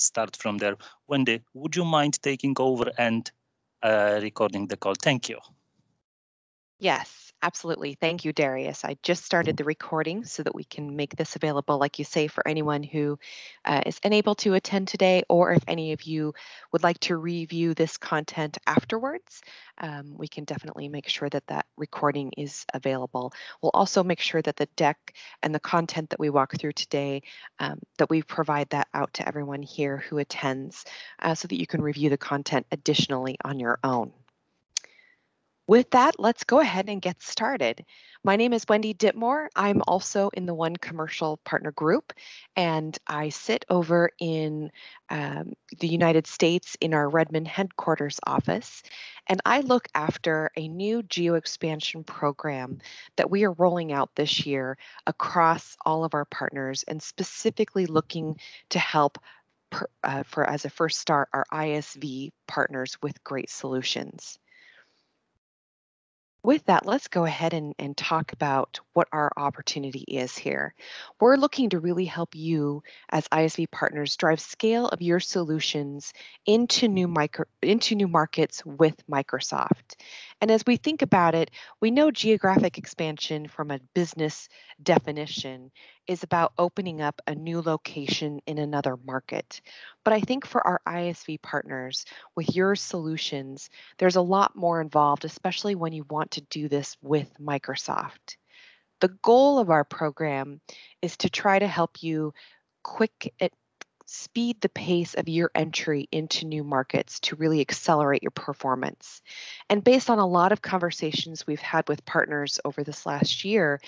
start from there. Wendy, would you mind taking over and recording the call? Thank you. Yes, absolutely. Thank you, Darius. I just started the recording so that we can make this available, like you say, for anyone who is unable to attend today, or if any of you would like to review this content afterwards, we can definitely make sure that that recording is available. We'll also make sure that the deck and the content that we walk through today, that we provide that out to everyone here who attends so that you can review the content additionally on your own. With that, let's go ahead and get started. My name is Wendy Ditmore. I'm also in the One Commercial Partner Group, and I sit over in the United States in our Redmond headquarters office, and I look after a new Geo Expansion program that we are rolling out this year across all of our partners, and specifically looking to help for as a first start our ISV partners with great solutions. With that, let's go ahead and talk about what our opportunity is here. We're looking to really help you as ISV partners drive scale of your solutions into new markets with Microsoft. And as we think about it, we know geographic expansion from a business definition is about opening up a new location in another market. But I think for our ISV partners, with your solutions, there's a lot more involved, especially when you want to do this with Microsoft. The goal of our program is to try to help you speed the pace of your entry into new markets to really accelerate your performance. And based on a lot of conversations we've had with partners over this last year,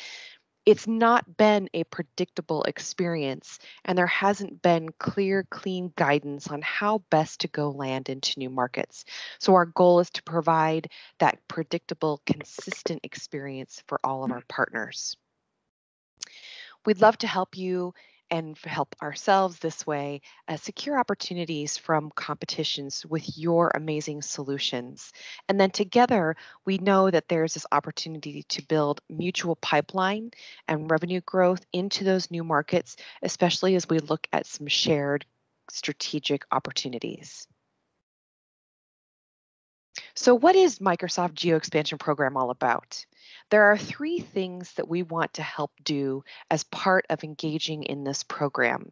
it's not been a predictable experience, and there hasn't been clear, clean guidance on how best to go land into new markets. So our goal is to provide that predictable, consistent experience for all of our partners. We'd love to help you and help ourselves this way secure opportunities from competitions with your amazing solutions. And then together, we know that there's this opportunity to build mutual pipeline and revenue growth into those new markets, especially as we look at some shared strategic opportunities. So what is Microsoft Geo Expansion Program all about? There are 3 things that we want to help do as part of engaging in this program.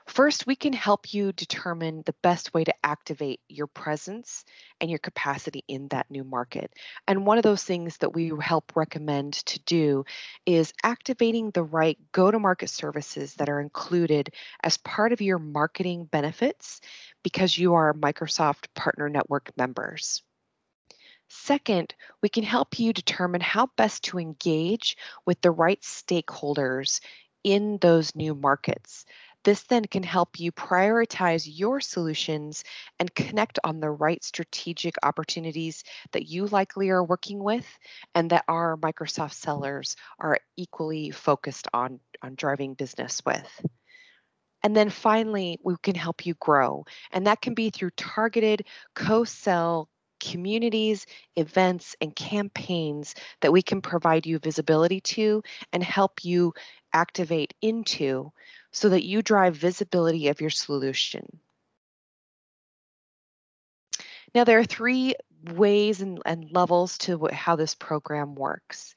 First, we can help you determine the best way to activate your presence and your capacity in that new market. And one of those things that we help recommend to do is activating the right go-to-market services that are included as part of your marketing benefits because you are Microsoft Partner Network members. Second, we can help you determine how best to engage with the right stakeholders in those new markets. This then can help you prioritize your solutions and connect on the right strategic opportunities that you likely are working with and that our Microsoft sellers are equally focused on driving business with. And then finally, we can help you grow, and that can be through targeted co-sell communities, events, and campaigns that we can provide you visibility to and help you activate into so that you drive visibility of your solution. Now, there are 3 ways and levels to how this program works.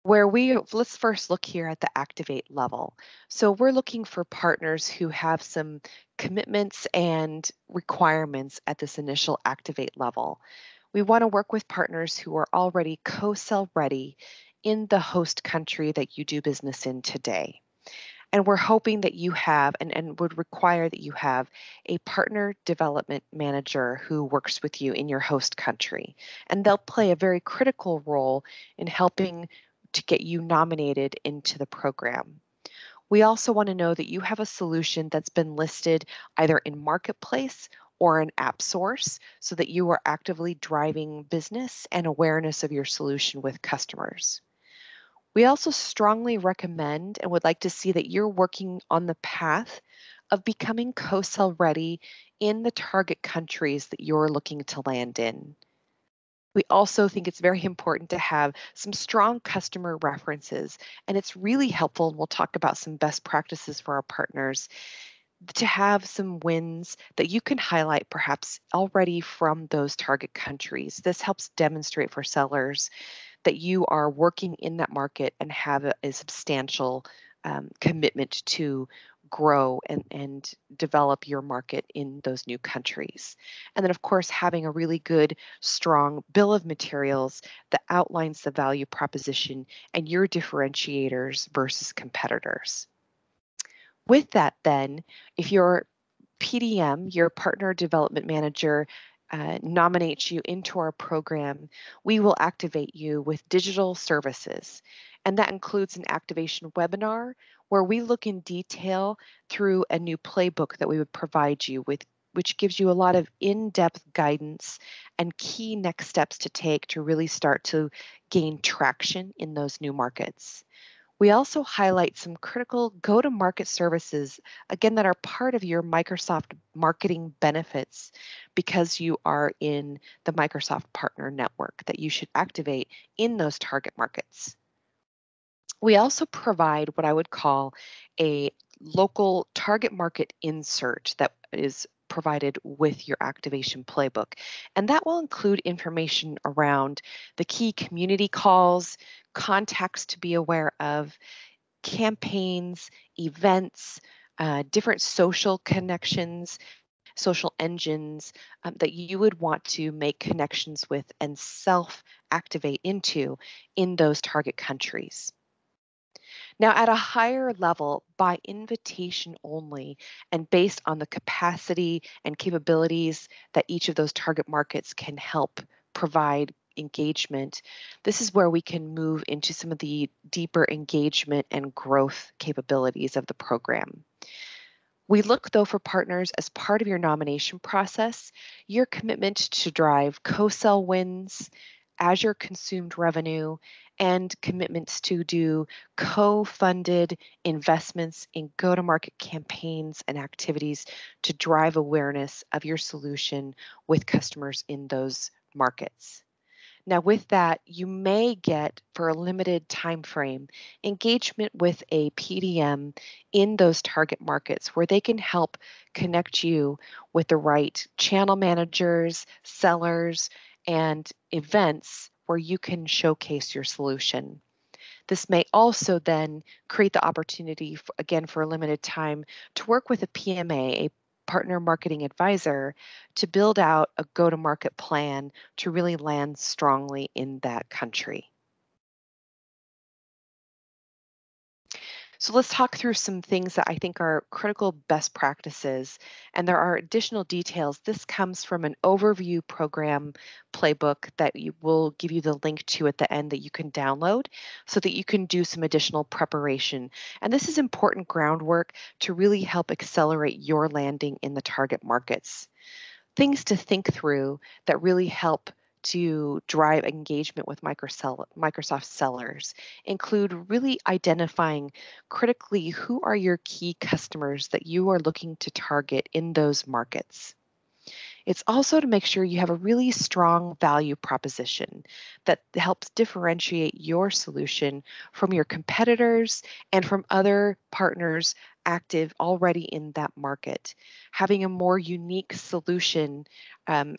Let's first look here at the activate level. So we're looking for partners who have some commitments and requirements at this initial activate level. We want to work with partners who are already co-sell ready in the host country that you do business in today. And we're hoping that you have and would require that you have a partner development manager who works with you in your host country. And they'll play a very critical role in helping to get you nominated into the program. We also want to know that you have a solution that's been listed either in Marketplace or in AppSource so that you are actively driving business and awareness of your solution with customers. We also strongly recommend and would like to see that you're working on the path of becoming co-sell ready in the target countries that you're looking to land in. We also think it's very important to have some strong customer references, and it's really helpful, and we'll talk about some best practices for our partners, to have some wins that you can highlight perhaps already from those target countries. This helps demonstrate for sellers that you are working in that market and have a substantial commitment to grow and develop your market in those new countries. And then, of course, having a really good, strong bill of materials that outlines the value proposition and your differentiators versus competitors. With that, then, if your PDM, your Partner Development Manager, nominates you into our program, we will activate you with digital services. And that includes an activation webinar where we look in detail through a new playbook that we would provide you with, which gives you a lot of in-depth guidance and key next steps to take to really start to gain traction in those new markets. We also highlight some critical go-to-market services, again, that are part of your Microsoft marketing benefits because you are in the Microsoft Partner Network that you should activate in those target markets. We also provide what I would call a local target market insert that is provided with your activation playbook. And that will include information around the key community calls, contacts to be aware of, campaigns, events, different social connections, social engines that you would want to make connections with and self-activate into in those target countries. Now, at a higher level, by invitation only, and based on the capacity and capabilities that each of those target markets can help provide engagement, this is where we can move into some of the deeper engagement and growth capabilities of the program. We look, though, for partners as part of your nomination process, your commitment to drive co-sell wins, Azure consumed revenue, and commitments to do co-funded investments in go-to-market campaigns and activities to drive awareness of your solution with customers in those markets. Now, with that, you may get, for a limited time frame, engagement with a PDM in those target markets where they can help connect you with the right channel managers, sellers, and events where you can showcase your solution. This may also then create the opportunity, again, for a limited time, to work with a PMA, a partner marketing advisor, to build out a go-to-market plan to really land strongly in that country. So let's talk through some things that I think are critical best practices, and there are additional details. This comes from an overview program playbook that will give you the link to at the end that you can download so that you can do some additional preparation. And this is important groundwork to really help accelerate your landing in the target markets. Things to think through that really help to drive engagement with Microsoft sellers include really identifying critically who are your key customers that you are looking to target in those markets. It's also to make sure you have a really strong value proposition that helps differentiate your solution from your competitors and from other partners active already in that market. Having a more unique solution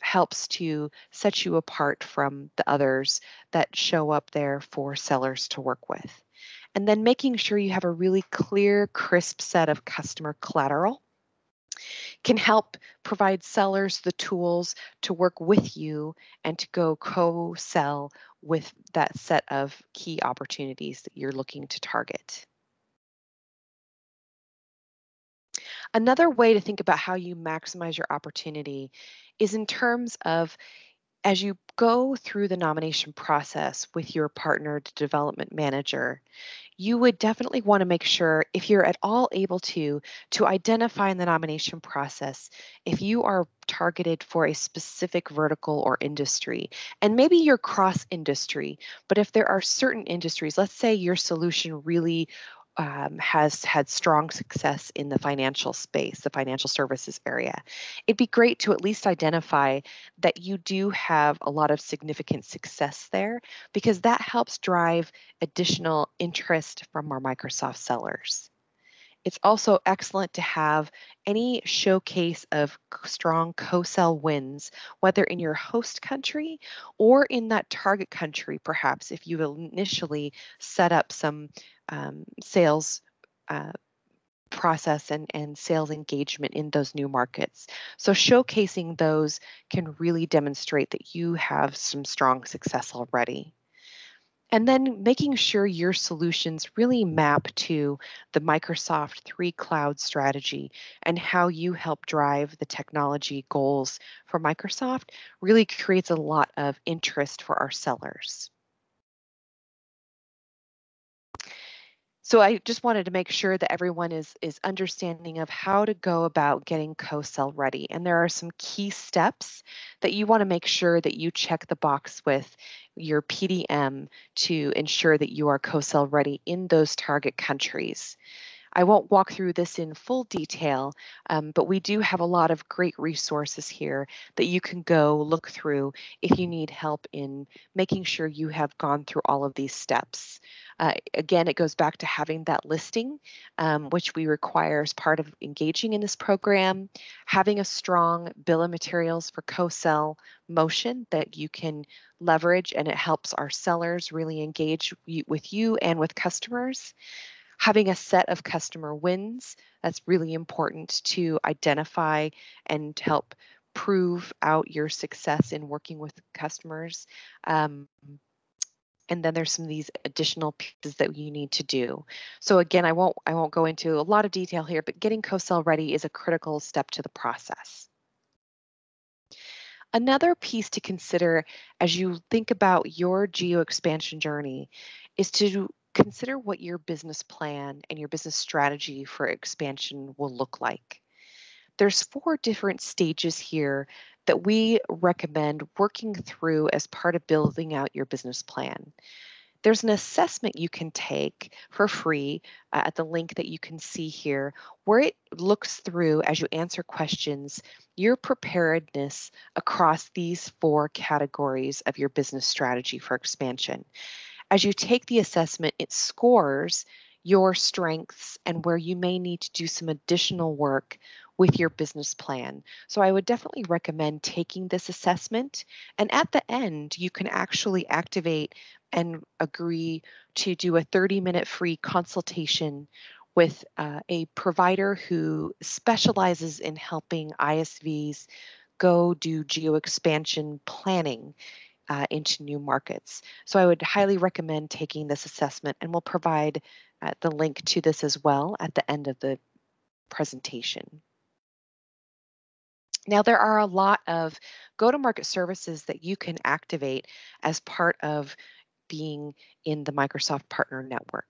helps to set you apart from the others that show up there for sellers to work with. And then making sure you have a really clear, crisp set of customer collateral can help provide sellers the tools to work with you and to go co-sell with that set of key opportunities that you're looking to target. Another way to think about how you maximize your opportunity is in terms of as you go through the nomination process with your partner development manager, you would definitely want to make sure, if you're at all able to identify in the nomination process if you are targeted for a specific vertical or industry. And maybe you're cross industry, but if there are certain industries, let's say your solution really has had strong success in the financial space, the financial services area, it'd be great to at least identify that you do have a lot of significant success there because that helps drive additional interest from our Microsoft sellers. It's also excellent to have any showcase of strong co-sell wins, whether in your host country or in that target country, perhaps if you initially set up some sales process and sales engagement in those new markets. So showcasing those can really demonstrate that you have some strong success already. And then making sure your solutions really map to the Microsoft 3 cloud strategy and how you help drive the technology goals for Microsoft really creates a lot of interest for our sellers. So I just wanted to make sure that everyone is understanding of how to go about getting co-sell ready. And there are some key steps that you want to make sure that you check the box with your PDM to ensure that you are co-sell ready in those target countries. I won't walk through this in full detail, but we do have a lot of great resources here that you can go look through if you need help in making sure you have gone through all of these steps. Again, it goes back to having that listing, which we require as part of engaging in this program, having a strong bill of materials for co-sell motion that you can leverage, and it helps our sellers really engage with you and with customers. Having a set of customer wins, that's really important to identify and help prove out your success in working with customers. And then there's some of these additional pieces that you need to do. So again, I won't go into a lot of detail here, but getting co-sell ready is a critical step to the process. Another piece to consider as you think about your geo expansion journey is to consider what your business plan and your business strategy for expansion will look like. There's 4 different stages here that we recommend working through as part of building out your business plan. There's an assessment you can take for free at the link that you can see here, where it looks through, as you answer questions, your preparedness across these 4 categories of your business strategy for expansion. As you take the assessment, it scores your strengths and where you may need to do some additional work with your business plan. So I would definitely recommend taking this assessment. And at the end, you can actually activate and agree to do a 30-minute free consultation with a provider who specializes in helping ISVs go do geo expansion planning into new markets. So I would highly recommend taking this assessment, and we'll provide the link to this as well at the end of the presentation. Now, there are a lot of go-to-market services that you can activate as part of being in the Microsoft Partner Network.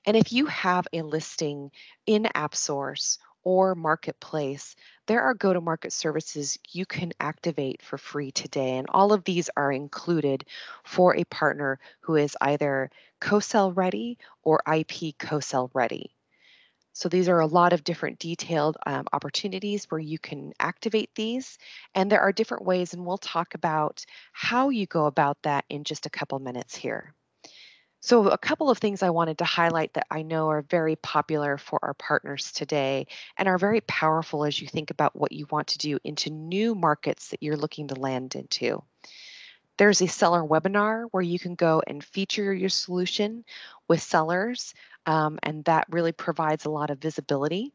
And if you have a listing in AppSource or Marketplace, there are go-to-market services you can activate for free today. And all of these are included for a partner who is either co-sell ready or IP co-sell ready. So these are a lot of different detailed opportunities where you can activate these. And there are different ways, and we'll talk about how you go about that in just a couple minutes here. So a couple of things I wanted to highlight that I know are very popular for our partners today and are very powerful as you think about what you want to do into new markets that you're looking to land into. There's a seller webinar where you can go and feature your solution with sellers, and that really provides a lot of visibility.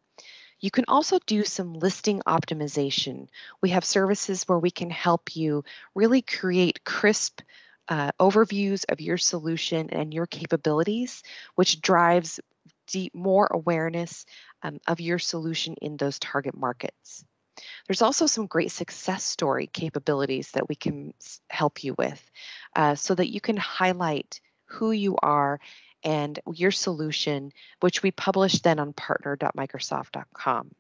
You can also do some listing optimization. We have services where we can help you really create crisp overviews of your solution and your capabilities, which drives more awareness of your solution in those target markets. There's also some great success story capabilities that we can help you with so that you can highlight who you are and your solution, which we publish then on partner.microsoft.com.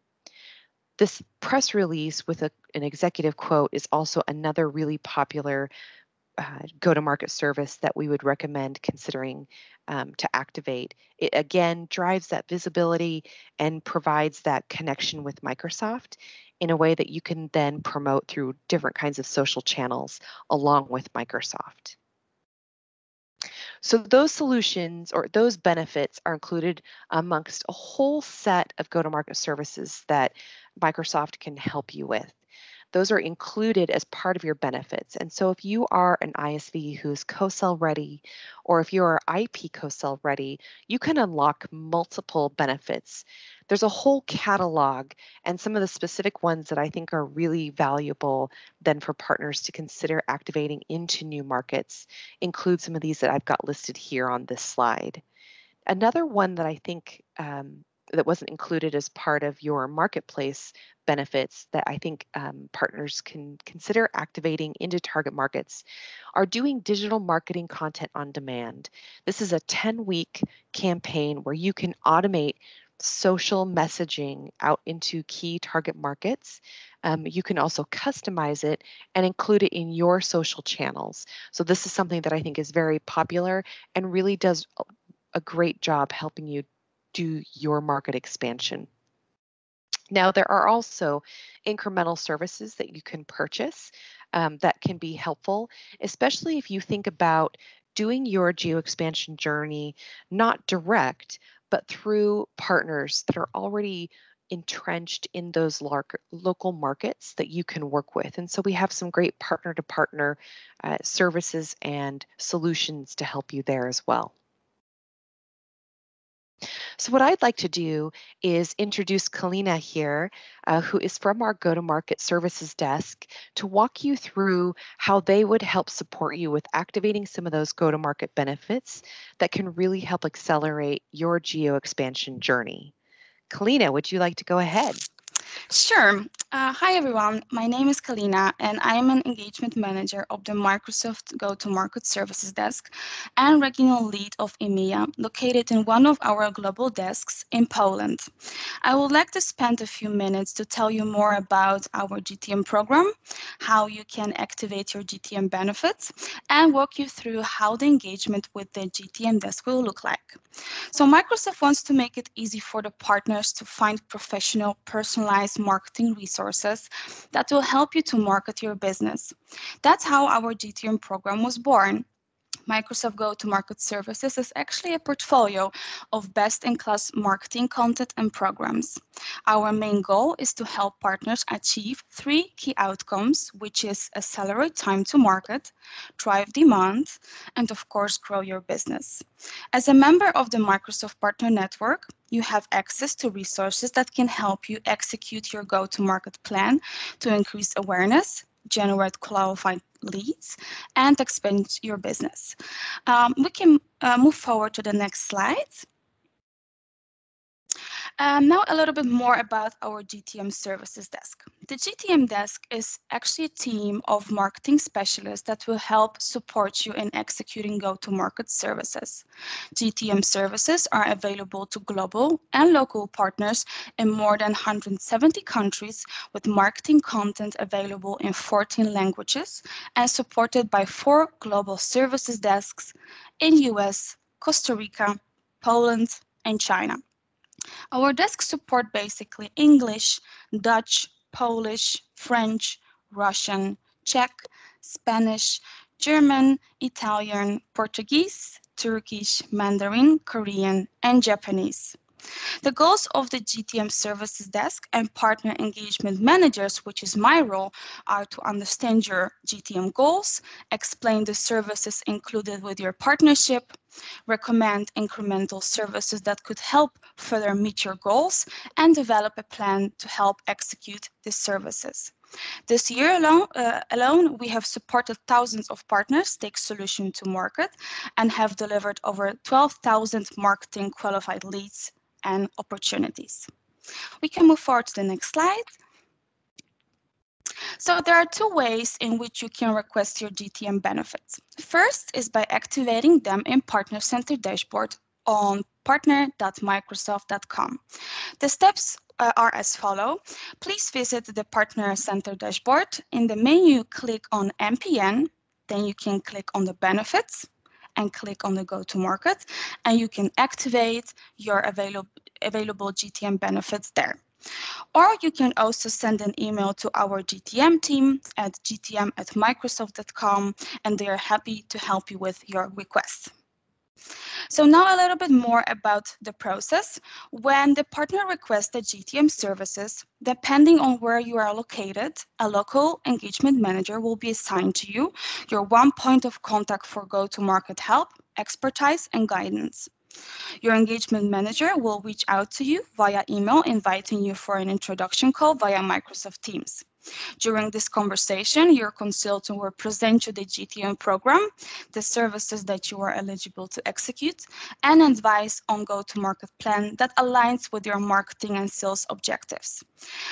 This press release with an executive quote is also another really popular go-to-market service that we would recommend considering to activate. It again drives that visibility and provides that connection with Microsoft in a way that you can then promote through different kinds of social channels along with Microsoft. So those solutions or those benefits are included amongst a whole set of go-to-market services that Microsoft can help you with. Those are included as part of your benefits. And so if you are an ISV who's co-sell ready, or if you are IP co-sell ready, you can unlock multiple benefits. There's a whole catalog, and some of the specific ones that I think are really valuable then for partners to consider activating into new markets include some of these that I've got listed here on this slide. Another one that I think that wasn't included as part of your marketplace benefits that I think partners can consider activating into target markets are doing digital marketing content on demand. This is a 10-week campaign where you can automate social messaging out into key target markets. You can also customize it and include it in your social channels. So this is something that I think is very popular and really does a great job helping you do your market expansion. Now, there are also incremental services that you can purchase that can be helpful, especially if you think about doing your geo expansion journey not direct, but through partners that are already entrenched in those local markets that you can work with. And so we have some great partner to partner services and solutions to help you there as well. So what I'd like to do is introduce Kalina here, who is from our Go-to-Market Services Desk, to walk you through how they would help support you with activating some of those go-to-market benefits that can really help accelerate your geo expansion journey. Kalina, would you like to go ahead? Sure. Hi, everyone. My name is Kalina, and I am an engagement manager of the Microsoft Go-to-Market Services Desk and regional lead of EMEA, located in one of our global desks in Poland. I would like to spend a few minutes to tell you more about our GTM program, how you can activate your GTM benefits, and walk you through how the engagement with the GTM desk will look like. So Microsoft wants to make it easy for the partners to find professional, personalized marketing resources that will help you to market your business. That's how our GTM program was born. Microsoft Go-to-Market Services is actually a portfolio of best-in-class marketing content and programs. Our main goal is to help partners achieve 3 key outcomes, which is accelerate time to market, drive demand, and of course, grow your business. As a member of the Microsoft Partner Network, you have access to resources that can help you execute your go-to-market plan to increase awareness, generate qualified leads, and expand your business. We can move forward to the next slide. Now a little bit more about our GTM Services Desk. The GTM Desk is actually a team of marketing specialists that will help support you in executing go-to-market services. GTM services are available to global and local partners in more than 170 countries, with marketing content available in 14 languages and supported by 4 global services desks in US, Costa Rica, Poland, and China. Our desks support basically English, Dutch, Polish, French, Russian, Czech, Spanish, German, Italian, Portuguese, Turkish, Mandarin, Korean, and Japanese. The goals of the GTM Services Desk and Partner Engagement Managers, which is my role, are to understand your GTM goals, explain the services included with your partnership, recommend incremental services that could help further meet your goals, and develop a plan to help execute these services. This year alone, we have supported thousands of partners take solution to market and have delivered over 12,000 marketing qualified leads and opportunities. We can move forward to the next slide. So there are 2 ways in which you can request your GTM benefits. First is by activating them in Partner Center dashboard on partner.microsoft.com. The steps are as follow. Please visit the Partner Center dashboard. In the menu, click on MPN, then you can click on the benefits and click on the go-to-market, and you can activate your available GTM benefits there. Or you can also send an email to our GTM team at gtm@microsoft.com, and they are happy to help you with your request. So now a little bit more about the process. When the partner requests the GTM services, depending on where you are located, a local engagement manager will be assigned to you, your one point of contact for go-to-market help, expertise, and guidance. Your engagement manager will reach out to you via email, inviting you for an introduction call via Microsoft Teams. During this conversation, your consultant will present you the GTM program, the services that you are eligible to execute, and advice on go-to-market plan that aligns with your marketing and sales objectives.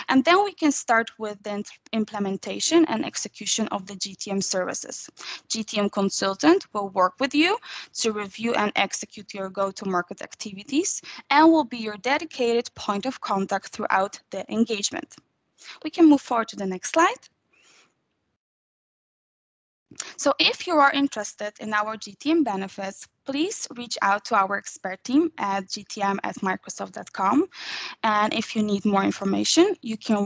And then we can start with the implementation and execution of the GTM services. GTM consultant will work with you to review and execute your go-to-market activities and will be your dedicated point of contact throughout the engagement. We can move forward to the next slide. So if you are interested in our GTM benefits, please reach out to our expert team at gtm@microsoft.com. And if you need more information, you can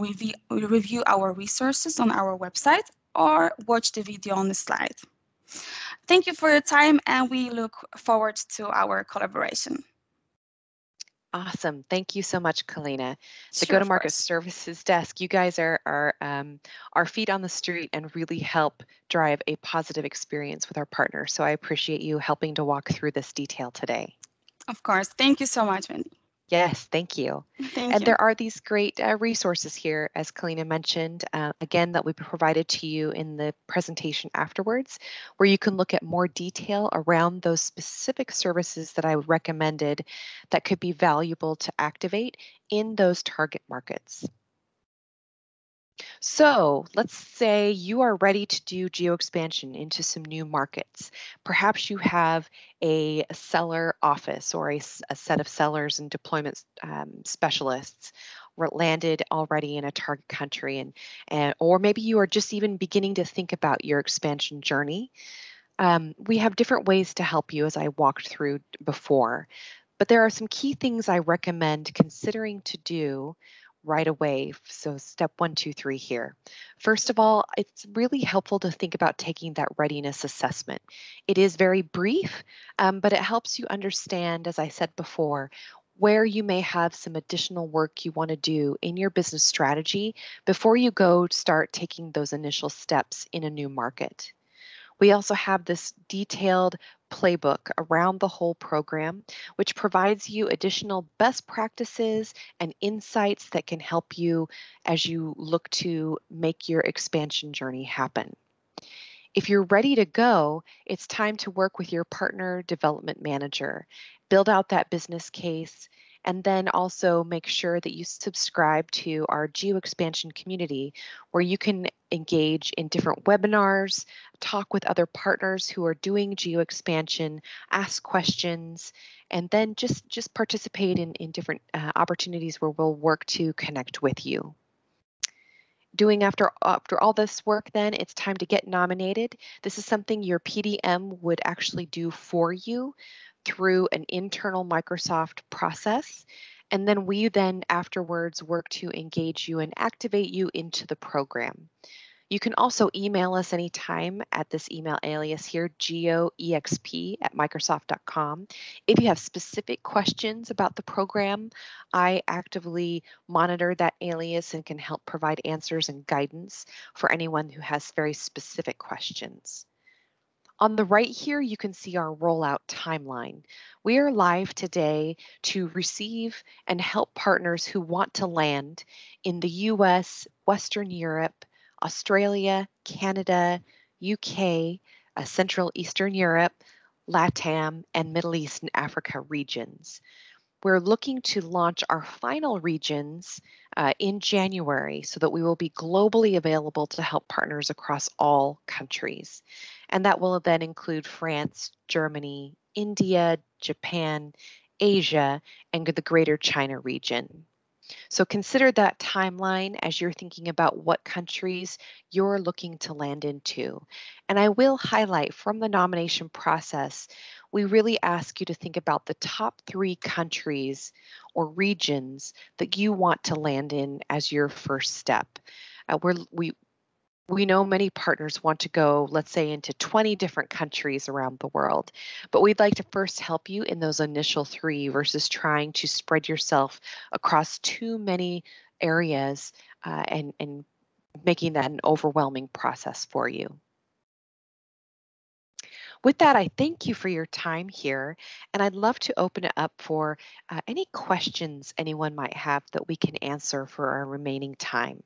review our resources on our website or watch the video on the slide. Thank you for your time, and we look forward to our collaboration. Awesome. Thank you so much, Kalina. The Sure, of Go-to-Market course. Services Desk, you guys are our feet on the street and really help drive a positive experience with our partners. So I appreciate you helping to walk through this detail today. Of course. Thank you so much, Wendy. Yes, thank you. Thank you. There are these great resources here, as Kalina mentioned, again, that we provided to you in the presentation afterwards, where you can look at more detail around those specific services that I recommended that could be valuable to activate in those target markets. So let's say you are ready to do geo expansion into some new markets. Perhaps you have a seller office or a set of sellers and deployment specialists landed already in a target country, or maybe you are just even beginning to think about your expansion journey. We have different ways to help you, as I walked through before, but there are some key things I recommend considering to do right away. So step 1, 2, 3 here. First of all, it's really helpful to think about taking that readiness assessment. It is very brief, but it helps you understand, as I said before, where you may have some additional work you want to do in your business strategy before you go start taking those initial steps in a new market. We also have this detailed playbook around the whole program, which provides you additional best practices and insights that can help you as you look to make your expansion journey happen. If you're ready to go, it's time to work with your partner development manager, build out that business case, and then also make sure that you subscribe to our Geo Expansion community, where you can engage in different webinars, talk with other partners who are doing Geo Expansion, ask questions, and then just participate in different opportunities where we'll work to connect with you. After all this work, then it's time to get nominated. This is something your PDM would actually do for you through an internal Microsoft process. And then we afterwards work to engage you and activate you into the program. You can also email us anytime at this email alias here, geoexp@microsoft.com. If you have specific questions about the program, I actively monitor that alias and can help provide answers and guidance for anyone who has very specific questions. On the right here, you can see our rollout timeline. We are live today to receive and help partners who want to land in the US, Western Europe, Australia, Canada, UK, Central Eastern Europe, LATAM, and Middle East and Africa regions. We're looking to launch our final regions in January so that we will be globally available to help partners across all countries. And that will then include France, Germany, India, Japan, Asia, and the Greater China region. So consider that timeline as you're thinking about what countries you're looking to land into. And I will highlight from the nomination process, we really ask you to think about the top 3 countries or regions that you want to land in as your first step. We know many partners want to go, let's say, into 20 different countries around the world, but we'd like to first help you in those initial 3 versus trying to spread yourself across too many areas and making that an overwhelming process for you. With that, I thank you for your time here, and I'd love to open it up for any questions anyone might have that we can answer for our remaining time.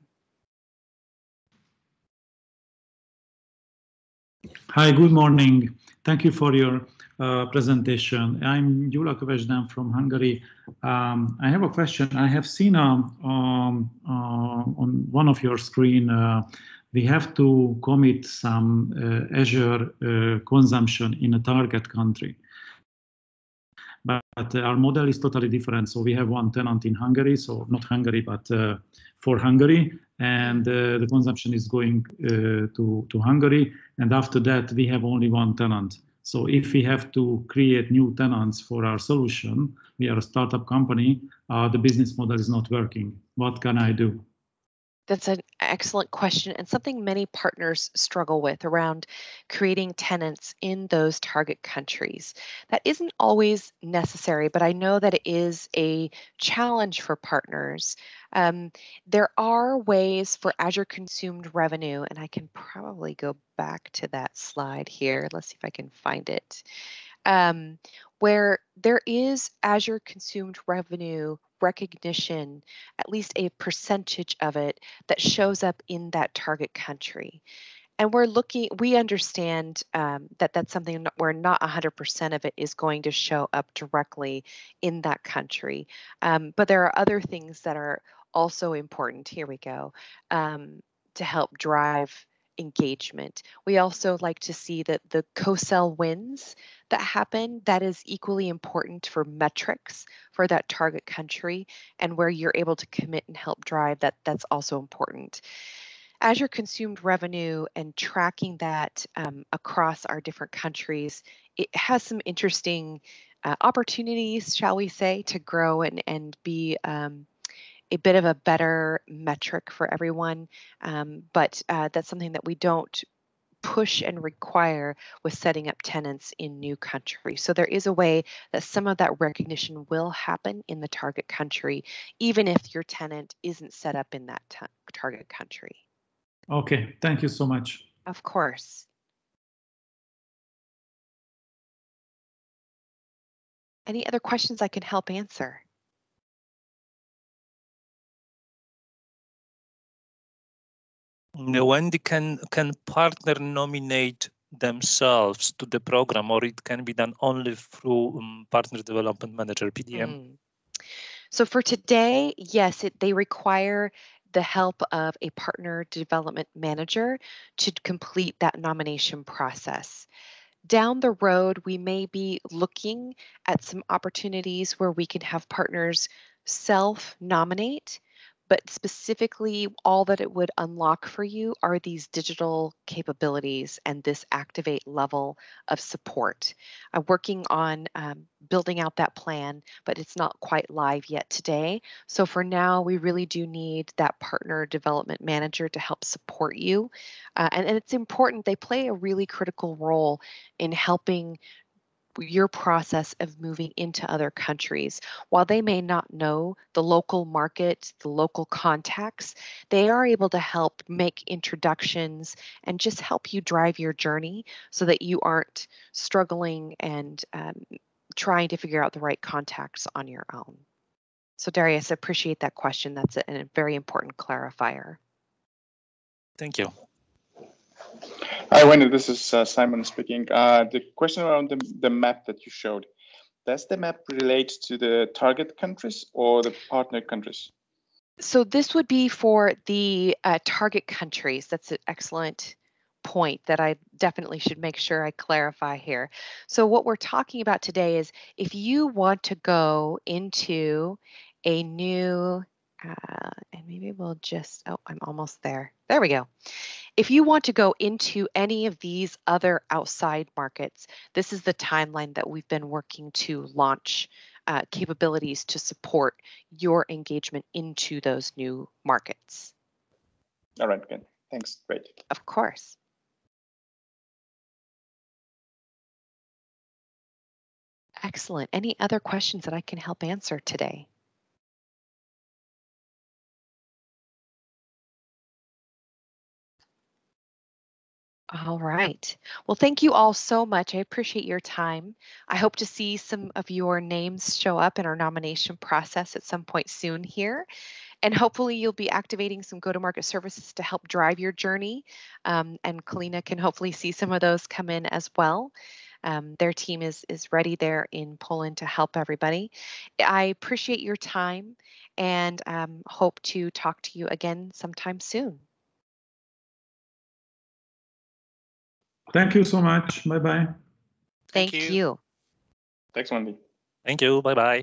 Hi, good morning. Thank you for your presentation. I'm Gyula Kövesden from Hungary. I have a question. I have seen on one of your screen, we have to commit some Azure consumption in a target country. But our model is totally different. So we have one tenant in Hungary, so not Hungary, but for Hungary. And the consumption is going to Hungary. And after that, we have only one tenant. So if we have to create new tenants for our solution, we are a startup company, the business model is not working. What can I do? That's an excellent question and something many partners struggle with around creating tenants in those target countries. That isn't always necessary, but I know that it is a challenge for partners. There are ways for Azure consumed revenue, and I can probably go back to that slide here. Let's see if I can find it. Where there is Azure consumed revenue recognition, at least a percentage of it that shows up in that target country. And we understand that that's something where not 100% of it is going to show up directly in that country. But there are other things that are also important. Here we go, to help drive engagement. We also like to see that the co-sell wins that happen, that is equally important for metrics for that target country, and where you're able to commit and help drive that, that's also important. Azure consumed revenue and tracking that across our different countries, it has some interesting opportunities, shall we say, to grow and be a bit of a better metric for everyone. But that's something that we don't push and require with setting up tenants in new countries. So there is a way that some of that recognition will happen in the target country, even if your tenant isn't set up in that target country. Okay, thank you so much. Of course. Any other questions I can help answer? Wendy, can partner nominate themselves to the program, or it can be done only through Partner Development Manager, PDM? So for today, yes, they require the help of a partner development manager to complete that nomination process. Down the road, we may be looking at some opportunities where we can have partners self-nominate, but specifically all that it would unlock for you are these digital capabilities and this activate level of support. I'm working on building out that plan, but it's not quite live yet today. So for now, we really do need that partner development manager to help support you. And it's important, they play a really critical role in helping your process of moving into other countries. While they may not know the local market, the local contacts, they are able to help make introductions and just help you drive your journey so that you aren't struggling and trying to figure out the right contacts on your own. So Darius, I appreciate that question. That's a very important clarifier. Thank you. Hi, Wendy, this is Simon speaking. The question around the map that you showed, does the map relate to the target countries or the partner countries? So this would be for the target countries. That's an excellent point that I definitely should make sure I clarify here. So what we're talking about today is if you want to go into a new, and maybe we'll just, oh, I'm almost there. There we go. If you want to go into any of these other outside markets, this is the timeline that we've been working to launch capabilities to support your engagement into those new markets. All right, good. Thanks. Great. Of course. Excellent. Any other questions that I can help answer today? All right. Well, thank you all so much. I appreciate your time. I hope to see some of your names show up in our nomination process at some point soon here. And hopefully you'll be activating some go-to-market services to help drive your journey. And Kalina can hopefully see some of those come in as well. Their team is ready there in Poland to help everybody. I appreciate your time and hope to talk to you again sometime soon. Thank you so much. Bye-bye. Thank you. Thanks, Wendy. Thank you. Bye-bye.